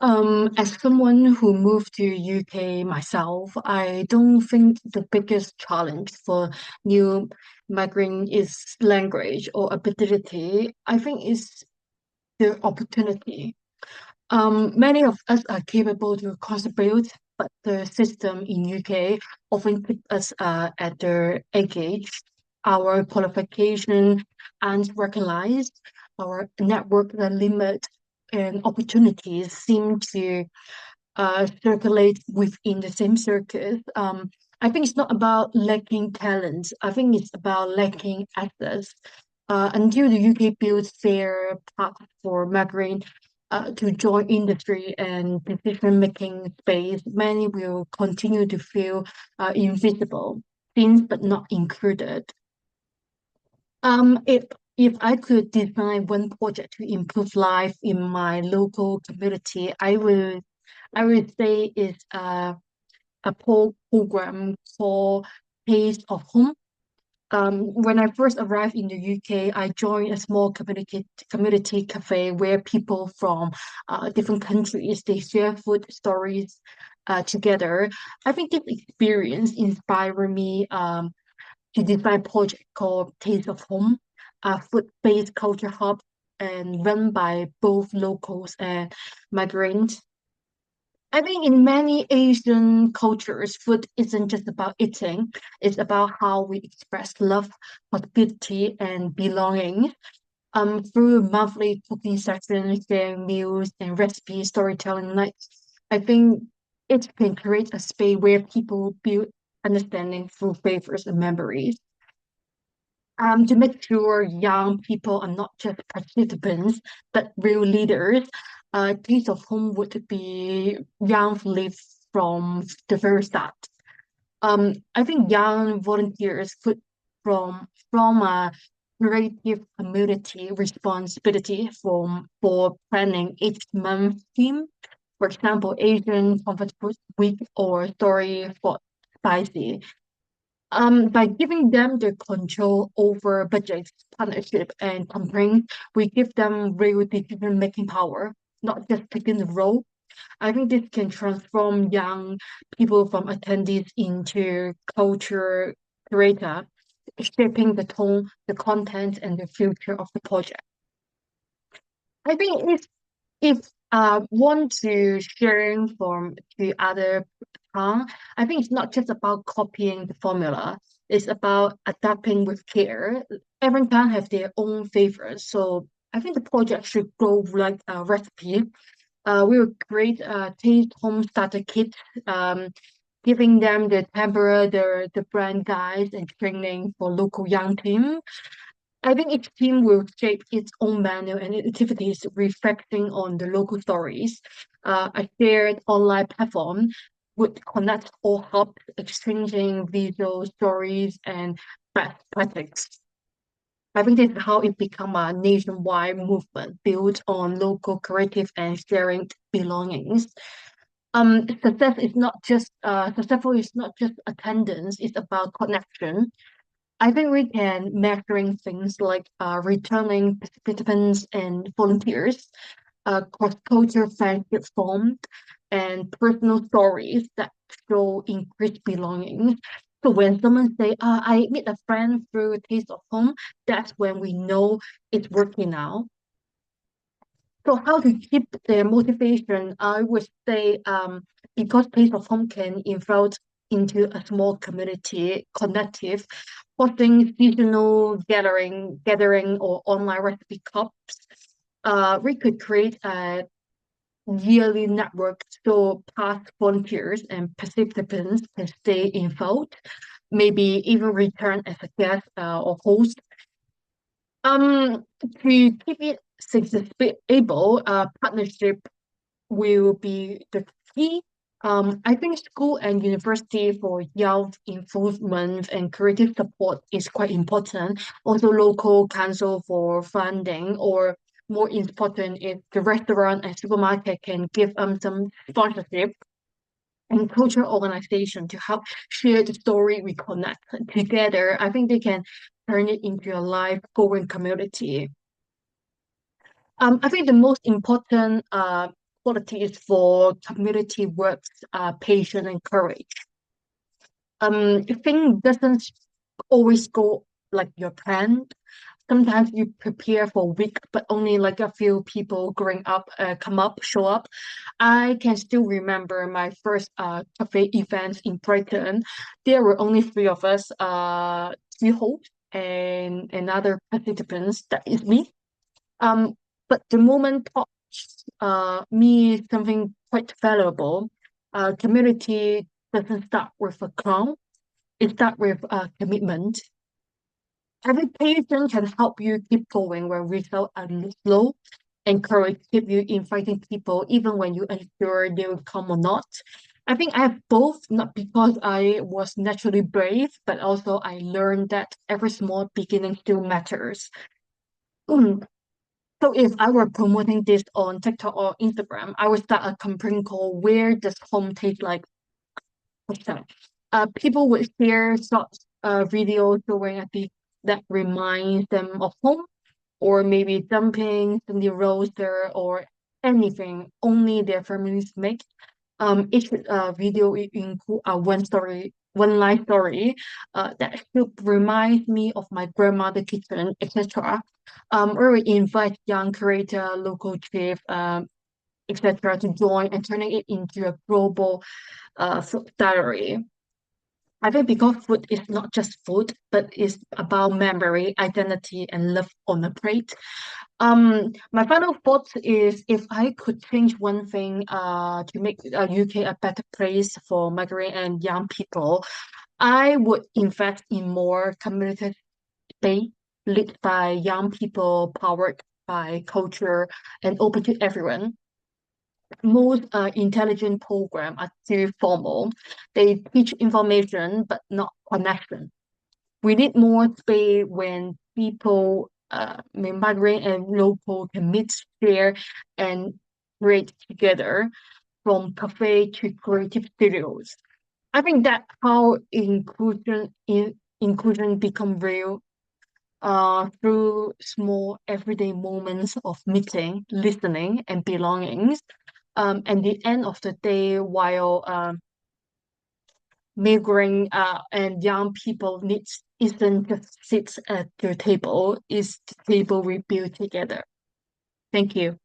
As someone who moved to UK myself, I don't think the biggest challenge for new migrant is language or ability. I think it's the opportunity. Many of us are capable to contribute, but the system in UK often keep us at the age. Our qualification and recognized, our network limit and opportunities seem to circulate within the same circuit. I think it's not about lacking talent. I think it's about lacking access. Until the UK builds fair path for migrant to join industry and decision-making space, many will continue to feel invisible, seen but not included. If I could design one project to improve life in my local community, I would say it's a program called Taste of Home. When I first arrived in the UK, I joined a small community cafe where people from different countries they share food stories together. I think this experience inspired me to design a project called Taste of Home, a food-based culture hub and run by both locals and migrants. I think in many Asian cultures, food isn't just about eating, it's about how we express love, hospitality, and belonging. Through monthly cooking sessions, sharing meals, and recipe storytelling nights, I think it can create a space where people build understanding through flavors and memories. To make sure young people are not just participants, but real leaders. Taste of Home would be young lives from the very start. I think young volunteers could from a creative community responsibility for planning each month theme. For example, Asian Comfort Food Week or Story for Spicy. By giving them the control over budgets, partnership, and campaigns, we give them real decision-making power, not just taking the role. I think this can transform young people from attendees into culture creator, shaping the tone, the content, and the future of the project. I think if want to sharing from the other tongue, I think it's not just about copying the formula. It's about adapting with care. Every tongue have their own favorites, so I think the project should go like a recipe. We will create a taste home starter kit, giving them the temper, the brand guides, and training for local young team. I think each team will shape its own menu and activities reflecting on the local stories. A shared online platform would connect all hubs, exchanging visual stories and best practice. I think this is how it become a nationwide movement built on local creative and sharing belongings. Successful is not just attendance, it's about connection. I think we can measuring things like returning participants and volunteers, cross-cultural friendship formed, and personal stories that show increased belonging. So when someone say, I meet a friend through a Taste of Home, that's when we know it's working now. So how to keep their motivation? I would say because Taste of Home can influence into a small community collective, hosting seasonal gathering or online recipe cups. We could create a yearly network so past volunteers and participants can stay involved, maybe even return as a guest or host. To keep it sustainable, partnership will be the key. I think school and university for youth involvement and creative support is quite important. Also, local council for funding, or more important, if the restaurant and supermarket can give some sponsorship and cultural organization to help share the story we connect together. I think they can turn it into a live going community. I think the most important qualities for community works are patience and courage. Things doesn't always go like your plan. Sometimes you prepare for a week, but only like a few people growing up come up, show up. I can still remember my first cafe event in Brighton. There were only three of us, three hosts and another participants. That is me. Um, but the moment taught me something quite valuable. Community doesn't start with a crown. It starts with commitment. Every patient can help you keep going when results are slow. Encourage keep you inviting people even when you're unsure they will come or not. I think I have both, not because I was naturally brave, but also I learned that every small beginning still matters. Mm. So if I were promoting this on TikTok or Instagram, I would start a campaign called Where Does Home Taste Like? People would share short videos showing a dish that reminds them of home, or maybe dumplings, Sunday roaster, or anything only their families make. Each video will include one life story, that should remind me of my grandmother kitchen, etc. Or we invite young creator, local chef, etc. to join and turning it into a global food diary. I think because food is not just food, but it's about memory, identity, and love on a plate. My final thought is if I could change one thing to make UK a better place for migrant and young people, I would invest in more community space led by young people, powered by culture, and open to everyone. Most intelligent programs are too formal. They teach information but not connection. We need more space when people, when migrant and local can meet, share, and create together from cafe to creative studios. I think that how inclusion become real through small everyday moments of meeting, listening, and belongings. At the end of the day, while migrant and young people needs isn't just sit at your table, it's the table we build together. Thank you.